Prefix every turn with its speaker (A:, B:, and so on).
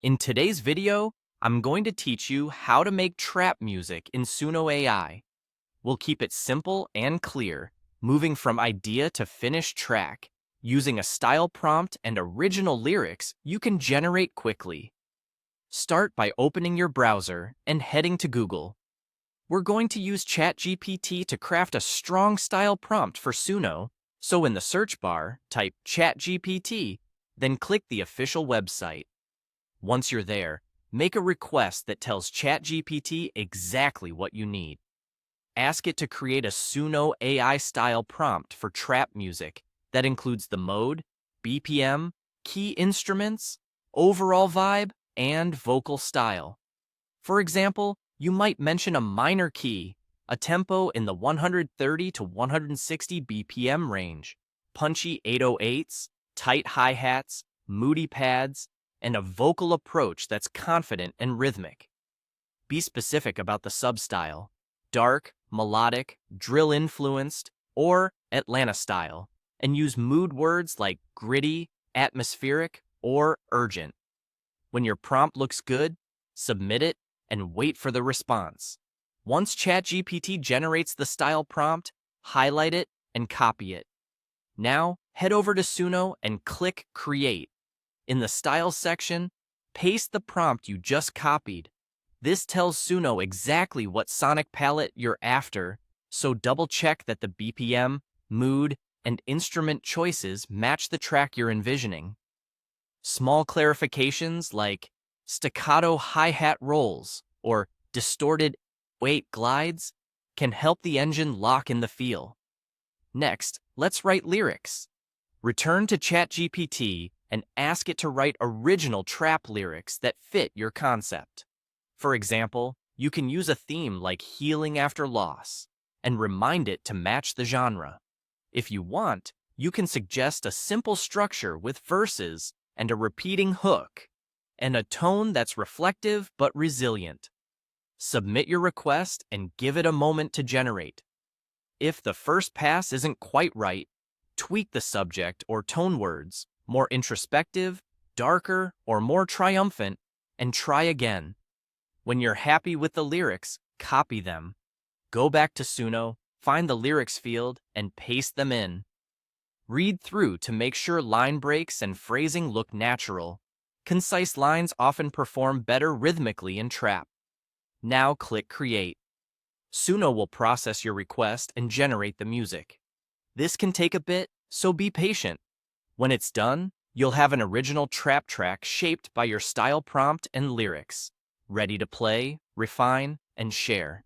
A: In today's video, I'm going to teach you how to make trap music in Suno AI. We'll keep it simple and clear, moving from idea to finished track. Using a style prompt and original lyrics you can generate quickly. Start by opening your browser and heading to Google. We're going to use ChatGPT to craft a strong style prompt for Suno, so in the search bar, type ChatGPT, then click the official website. Once you're there, make a request that tells ChatGPT exactly what you need. Ask it to create a Suno AI-style prompt for trap music that includes the mode, BPM, key instruments, overall vibe, and vocal style. For example, you might mention a minor key, a tempo in the 130 to 160 BPM range, punchy 808s, tight hi-hats, moody pads, and a vocal approach that's confident and rhythmic. Be specific about the substyle: dark, melodic, drill-influenced, or Atlanta style, and use mood words like gritty, atmospheric, or urgent. When your prompt looks good, submit it and wait for the response. Once ChatGPT generates the style prompt, highlight it and copy it. Now, head over to Suno and click Create. In the Styles section, paste the prompt you just copied. This tells Suno exactly what sonic palette you're after, so double-check that the BPM, mood, and instrument choices match the track you're envisioning. Small clarifications like staccato hi-hat rolls or distorted 8 glides can help the engine lock in the feel. Next, let's write lyrics. Return to ChatGPT and ask it to write original trap lyrics that fit your concept. For example, you can use a theme like healing after loss and remind it to match the genre. If you want, you can suggest a simple structure with verses and a repeating hook, and a tone that's reflective but resilient. Submit your request and give it a moment to generate. If the first pass isn't quite right, tweak the subject or tone words, more introspective, darker, or more triumphant, and try again. When you're happy with the lyrics, copy them. Go back to Suno, find the lyrics field, and paste them in. Read through to make sure line breaks and phrasing look natural. Concise lines often perform better rhythmically in trap. Now click Create. Suno will process your request and generate the music. This can take a bit, so be patient. When it's done, you'll have an original trap track shaped by your style prompt and lyrics, ready to play, refine, and share.